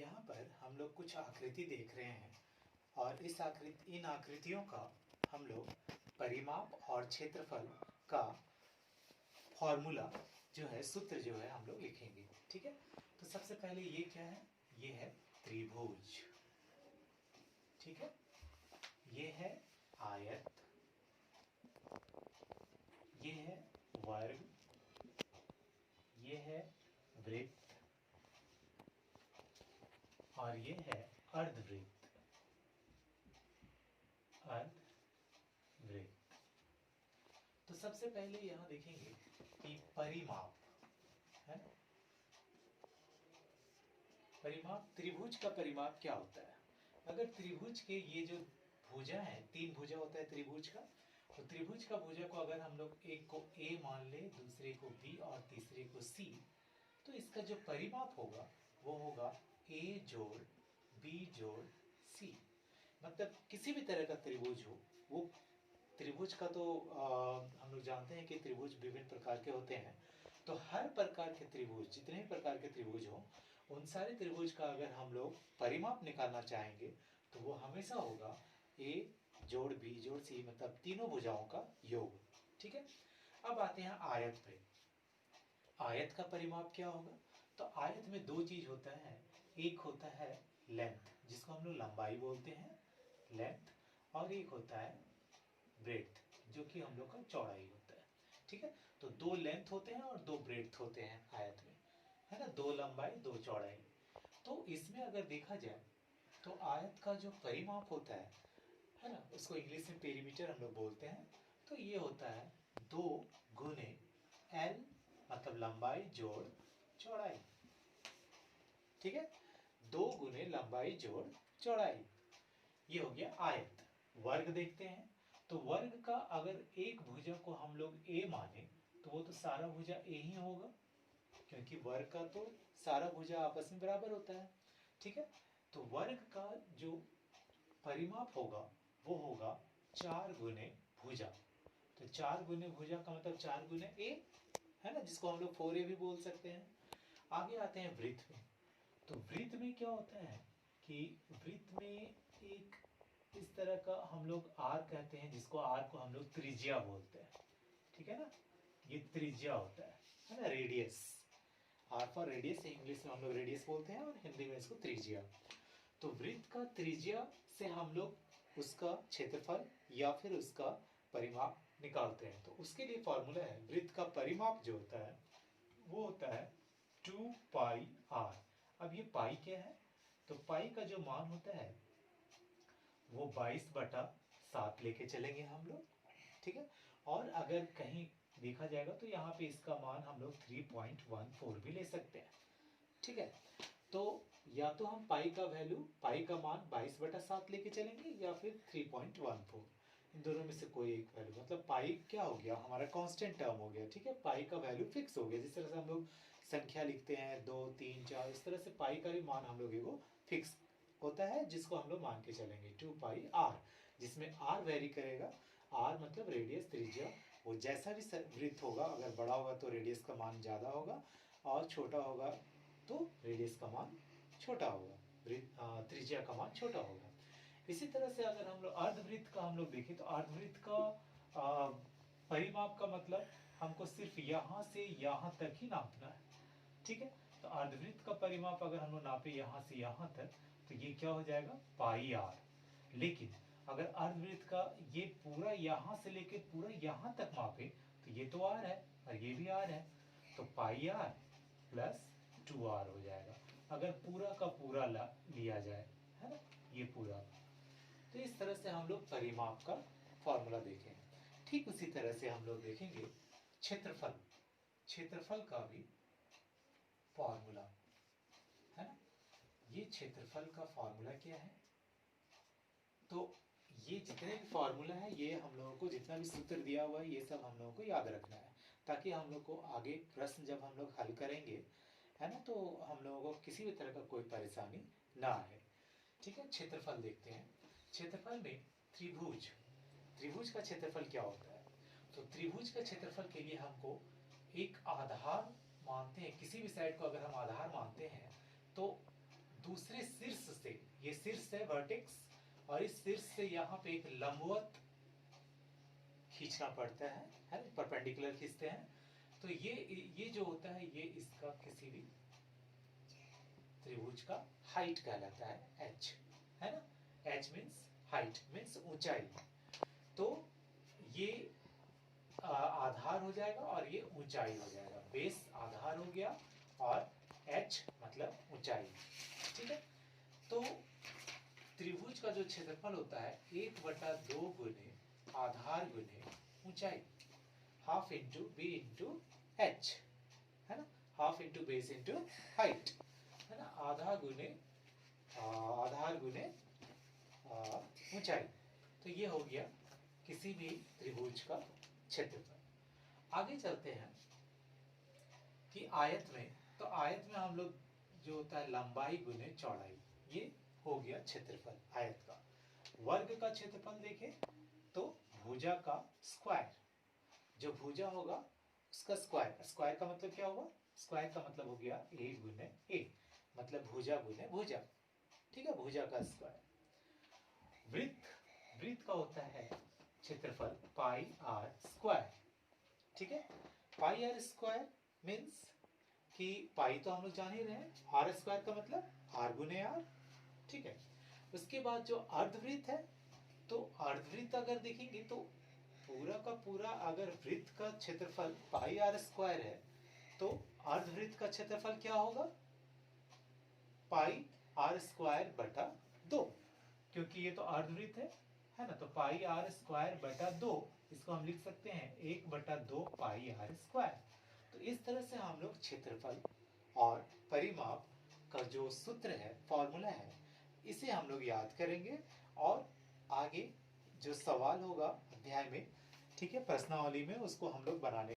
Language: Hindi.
यहाँ पर हम लोग कुछ आकृति देख रहे हैं और इन आकृतियों का हम लोग परिमाप और क्षेत्रफल का फॉर्मूला जो है, सूत्र जो है हम लोग लिखेंगे। ठीक है, तो सबसे पहले ये क्या है? ये है त्रिभुज। ठीक है, ये है आयत, ये है वर्ग, ये है वृत्त और ये है अर्धवृत्त। अर्धवृत्त। तो सबसे पहले यहां देखेंगे कि परिमाप है ना। परिमाप, त्रिभुज का परिमाप क्या होता है? अगर त्रिभुज के ये जो भुजा है, 3 भुजा होता है त्रिभुज का, तो त्रिभुज का भुजा को अगर हम लोग एक को ए मान ले, दूसरे को बी और तीसरे को सी, तो इसका जो परिमाप होगा वो होगा ए जोड़ बी जोड़ सी। मतलब किसी भी तरह का त्रिभुज हो, वो त्रिभुज का तो हम लोग जानते हैं कि त्रिभुज विभिन्न प्रकार के होते हैं। तो हर प्रकार के त्रिभुज, जितने भी प्रकार के त्रिभुज हो, उन सारे त्रिभुज का अगर हम लोग परिमाप निकालना चाहेंगे तो वो हमेशा होगा ए जोड़ बी जोड़ सी, मतलब तीनों भुजाओं का योग। ठीक है, अब आते हैं आयत पे। आयत का परिमाप क्या होगा? तो आयत में दो चीज होता है। एक होता है लेंथ, जिसको हम लोग लंबाई बोलते हैं, लेंथ, और एक होता है ब्रेड्थ, जो कि हम लोग का चौड़ाई होता है। ठीक है, तो दो लेंथ होते हैं और दो ब्रेड्थ होते हैं आयत में, है ना, दो लंबाई दो चौड़ाई। तो इसमें अगर देखा जाए तो आयत का जो परिमाप होता है ना, उसको इंग्लिश में पेरीमीटर हम लोग बोलते हैं। तो ये होता है 2 गुने एल, मतलब लंबाई जोड़ चौड़ाई। ठीक है, 2 गुने लंबाई जोड़ चौड़ाई, ये हो गया आयत। वर्ग देखते हैं, तो वर्ग का अगर एक भुजा को हम लोग ए माने तो वो तो सारा भुजा ए ही होगा, क्योंकि वर्ग का तो सारा भुजा आपस में बराबर होता है। ठीक है, तो वर्ग का जो परिमाप होगा वो होगा 4 गुने भुजा। तो 4 गुने भुजा का मतलब 4 गुने ए, है ना, जिसको हम लोग 4a भी बोल सकते हैं। आगे आते हैं वृत्त में। तो वृत्त में क्या होता है कि वृत्त में एक इस तरह का हम लोग आर कहते हैं, जिसको आर को हम लोग त्रिज्या बोलते हैं। ठीक है ना, ये त्रिज्या होता है ना, radius. R for radius, English में हम लोग रेडियस बोलते हैं और हिंदी में इसको त्रिज्या। तो वृत्त का त्रिज्या से हम लोग उसका क्षेत्रफल या फिर उसका परिमाप निकालते हैं। तो उसके लिए फॉर्मूला है, वृत्त का परिमाप जो होता है वो होता है 2 पाई आर। अब ये पाई क्या है? तो पाई का जो मान होता है वो 22/7 लेके चलेंगे हम लोग। ठीक है, और अगर कहीं देखा जाएगा तो यहाँ पे इसका मान हम लोग 3.14 भी ले सकते हैं। ठीक है, तो या तो हम पाई का वैल्यू, पाई का मान 22/7 लेके चलेंगे या फिर 3.14, इन दोनों में से कोई एक वैल्यू। मतलब पाई क्या हो गया? हमारा कांस्टेंट टर्म हो गया। ठीक है, पाई का वैल्यू फिक्स हो गया। जिस तरह से हम लोग संख्या लिखते हैं 2 3 4, इस तरह से पाई का भी मान हम लोग को फिक्स होता है, जिसको हम लोग मान के चलेंगे 2 पाई आर, जिसमें आर वेरी करेगा। आर मतलब रेडियस, त्रिज्या। वो जैसा भी वृत्त होगा, अगर बड़ा होगा तो रेडियस का मान ज्यादा होगा और छोटा होगा तो रेडियस का मान छोटा होगा, त्रिज्या का मान छोटा होगा। इसी तरह से अगर हम लोग अर्धवृत्त का हम लोग देखें तो अर्धवृत्त का परिमाप का मतलब हमको सिर्फ यहाँ से यहाँ तक ही नापना है। ठीक है, तो अर्धवृत्त का परिमाप अगर हम लोग नापे यहाँ से यहाँ तक तो ये क्या हो जाएगा? पाई आर। लेकिन अगर अर्धवृत्त का ये पूरा यहाँ से लेके पूरा यहाँ तक मापे तो ये तो आर है और ये भी आर है, तो पाई आर प्लस 2r हो जाएगा अगर पूरा का पूरा लिया जाए, है ना, ये पूरा। तो इस तरह से हम लोग परिमाप का फॉर्मूला देखें। ठीक उसी तरह से हम लोग देखेंगे क्षेत्रफल। क्षेत्रफल का भी फॉर्मूला, है ना। ये क्षेत्रफल का फॉर्मूला क्या है? तो ये जितने भी फॉर्मूला है, ये हम लोगों को जितना भी सूत्र दिया हुआ है ये सब हम लोगों को याद रखना है, ताकि हम लोग को आगे प्रश्न जब हम लोग हल करेंगे, है ना, तो हम लोगों को किसी भी तरह का कोई परेशानी ना आए। ठीक है, क्षेत्रफल देखते हैं। क्षेत्रफल में त्रिभुज, त्रिभुज का क्षेत्रफल क्या होता है? तो त्रिभुज का क्षेत्रफल के लिए हमको एक आधार मानते हैं। किसी भी साइड को अगर हम आधार मानते हैं तो दूसरे ये शीर्ष है वर्टेक्स, और इस शीर्ष से यहाँ पे एक लंबवत खींचना पड़ता है परपेंडिकुलर खींचते हैं। तो ये जो होता है ये इसका किसी भी त्रिभुज का हाइट कहलाता है, एच, है ना। एच मीन्स हाइट, मीन्स ऊंचाई। तो ये आधार हो जाएगा और ये ऊंचाई हो जाएगा। बेस आधार हो गया और एच मतलब ऊंचाई, ठीक है। तो त्रिभुज का जो क्षेत्रफल होता है 1/2 गुने आधार गुने ऊंचाई, half into B into H, है ना। Half into base into height, है ना। आधार गुने ऊंचाई। तो ये हो गया किसी भी त्रिभुज का क्षेत्रफल। आगे चलते हैं कि आयत में, तो आयत में हम लोग जो होता है लंबाई गुने चौड़ाई, ये हो गया क्षेत्रफल आयत का। वर्ग का क्षेत्रफल देखें तो भुजा का स्क्वायर, जो भुजा होगा उसका स्क्वायर। स्क्वायर का मतलब क्या हुआ? स्क्वायर का मतलब हो गया ए गुने ए, मतलब भुजा गुने भुजा, ठीक है, भुजा का स्क्वायर। वृत्त का होता है क्षेत्रफल पाई आर स्क्वायर, ठीक है। पाई आर स्क्वायर मीन्स कि पाई तो हम लोग जान ही रहे हैं, आर स्क्वायर का मतलब आर गुने आर, ठीक है। उसके बाद जो अर्धवृत्त है, तो अर्धवृत्त अगर देखेंगे तो पूरा का पूरा अगर वृत्त का क्षेत्रफल पाई आर स्क्वायर है तो अर्धवृत्त का क्षेत्रफल क्या होगा? पाई आर स्क्वायर बटा 2, क्योंकि ये तो अर्धवृत्त है ना। तो पाई आर स्क्वायर बटा 2, इसको हम लिख सकते हैं 1/2 पाई आर स्क्वायर। तो इस तरह से हम लोग क्षेत्रफल और परिमाप का जो सूत्र है, फॉर्मूला है, इसे हम लोग याद करेंगे और आगे जो सवाल होगा अध्याय में, ठीक है, प्रश्नावली में, उसको हम लोग बनाने